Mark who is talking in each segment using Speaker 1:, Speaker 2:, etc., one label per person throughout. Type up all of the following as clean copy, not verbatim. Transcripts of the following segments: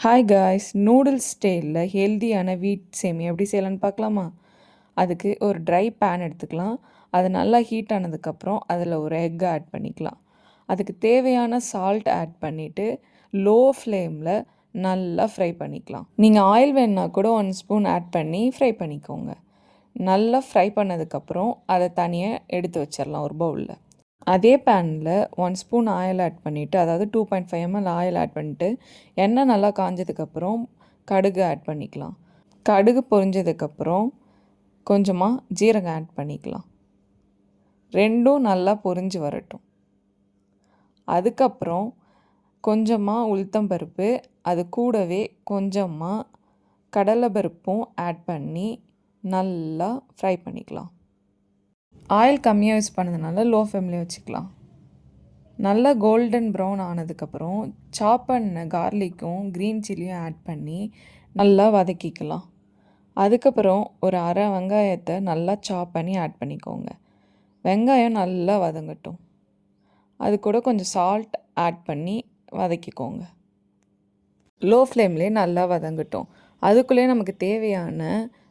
Speaker 1: Hi guys, noodles ஸ்டைலில் ஹெல்தியான வீட் சேமியா எப்படி செய்யலான்னு பார்க்கலாமா? அதுக்கு ஒரு ட்ரை பேன் எடுத்துக்கலாம். அது நல்லா ஹீட் ஆனதுக்கப்புறம் அதில் ஒரு எக் ஆட் பண்ணிக்கலாம். அதுக்கு தேவையான சால்ட் ஆட் பண்ணிவிட்டு லோ ஃப்ளேமில் நல்லா ஃப்ரை பண்ணிக்கலாம். நீங்கள் ஆயில் வேணுன்னா கூட 1 ஸ்பூன் ஆட் பண்ணி ஃப்ரை பண்ணிக்கோங்க. நல்லா ஃப்ரை பண்ணதுக்கப்புறம் அதை தனியாக எடுத்து வச்சிடலாம் ஒரு பவுலில். அதே பேனில் 1 ஸ்பூன் ஆயில் ஆட் பண்ணிவிட்டு, அதாவது 2.5 ml ஆயில் ஆட் பண்ணிட்டு, எண்ணெய் நல்லா காஞ்சதுக்கப்புறம் கடுகு ஆட் பண்ணிக்கலாம். கடுகு பொரிஞ்சதுக்கப்புறம் கொஞ்சமாக ஜீரகம் ஆட் பண்ணிக்கலாம். ரெண்டும் நல்லா பொரிஞ்சு வரட்டும். அதுக்கப்புறம் கொஞ்சமாக உளுத்தம்பருப்பு, அது கூடவே கொஞ்சமாக கடலைப்பருப்பும் ஆட் பண்ணி நல்லா ஃப்ரை பண்ணிக்கலாம். ஆயில் கம்மியாக யூஸ் பண்ணதுனால லோ ஃப்ளேம்லேயே வச்சுக்கலாம். நல்லா கோல்டன் ப்ரௌன் ஆனதுக்கப்புறம் சாப் பண்ண கார்லிக்கும் க்ரீன் சில்லியும் ஆட் பண்ணி நல்லா வதக்கிக்கலாம். அதுக்கப்புறம் ஒரு அரை வெங்காயத்தை நல்லா சாப் பண்ணி ஆட் பண்ணிக்கோங்க. வெங்காயம் நல்லா வதங்கட்டும். அது கூட கொஞ்சம் சால்ட் ஆட் பண்ணி வதக்கிக்கோங்க. லோ ஃப்ளேம்லேயே நல்லா வதங்கட்டும். அதுக்குள்ளேயே நமக்கு தேவையான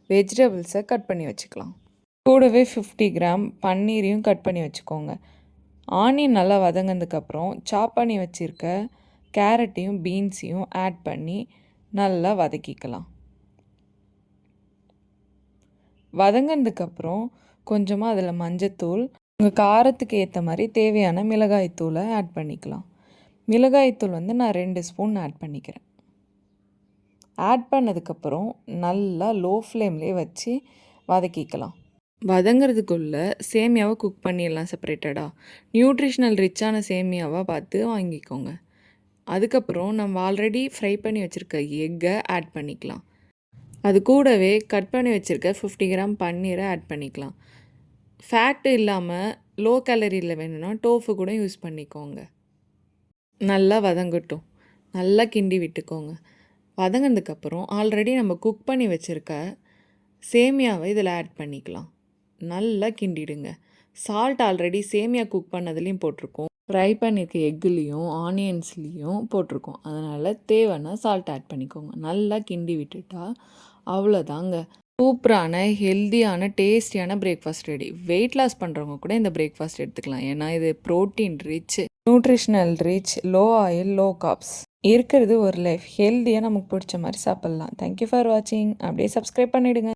Speaker 1: வெஜிடபிள்ஸை கட் பண்ணி வச்சுக்கலாம். கூடவே 50 கிராம் பன்னீரையும் கட் பண்ணி வச்சுக்கோங்க. ஆனியன் நல்லா வதங்கினதுக்கப்புறம் சாப் பண்ணி வச்சுருக்க கேரட்டையும் பீன்ஸையும் ஆட் பண்ணி நல்லா வதக்கிக்கலாம். வதங்கினதுக்கப்புறம் கொஞ்சமாக அதில் மஞ்சத்தூள், உங்கள் காரத்துக்கு ஏற்ற மாதிரி தேவையான மிளகாய்த்தூளை ஆட் பண்ணிக்கலாம். மிளகாய்த்தூள் நான் 2 ஸ்பூன் ஆட் பண்ணிக்கிறேன். ஆட் பண்ணதுக்கப்புறம் நல்லா லோ ஃப்ளேம்லேயே வச்சு வதக்கிக்கலாம். வதங்கிறதுக்குள்ளே சேமியாவை குக் பண்ணிடலாம் செப்பரேட்டடாக. நியூட்ரிஷ்னல் ரிச்சான சேமியாவாக பார்த்து வாங்கிக்கோங்க. அதுக்கப்புறம் நம்ம ஆல்ரெடி ஃப்ரை பண்ணி வச்சுருக்க எக்கை ஆட் பண்ணிக்கலாம். அது கூடவே கட் பண்ணி வச்சுருக்க 50 கிராம் பன்னீரை ஆட் பண்ணிக்கலாம். ஃபேட்டு இல்லாமல் லோ கேலரியில் வேணும்னா டோஃபு கூட யூஸ் பண்ணிக்கோங்க. நல்லா வதங்கட்டும். நல்லா கிண்டி விட்டுக்கோங்க. வதங்கினதுக்கப்புறம் ஆல்ரெடி நம்ம குக் பண்ணி வச்சுருக்க சேமியாவை இதில் ஆட் பண்ணிக்கலாம். நல்லா கிண்டிடுங்க. சால்ட் ஆல்ரெடி சேமியா குக் பண்ணதுலேயும் போட்டிருக்கோம், ஃப்ரை பண்ணியிருக்க எக்குலேயும் ஆனியன்ஸ்லேயும் போட்டிருக்கோம். அதனால் தேவைன்னா சால்ட் ஆட் பண்ணிக்கோங்க. நல்லா கிண்டி விட்டுட்டா அவ்வளோதாங்க. சூப்பரான ஹெல்த்தியான டேஸ்டியான பிரேக்ஃபாஸ்ட் ரெடி. வெயிட் லாஸ் பண்ணுறவங்க கூட இந்த பிரேக்ஃபாஸ்ட் எடுத்துக்கலாம். ஏன்னா இது protein rich, nutritional rich, low oil, low corps. இருக்கிறது ஒரு லைஃப். ஹெல்த்தியாக நமக்கு பிடிச்ச மாதிரி சாப்பிட்லாம். தேங்க்யூ ஃபார் வாட்சிங். அப்படியே சப்ஸ்கிரைப் பண்ணிவிடுங்க.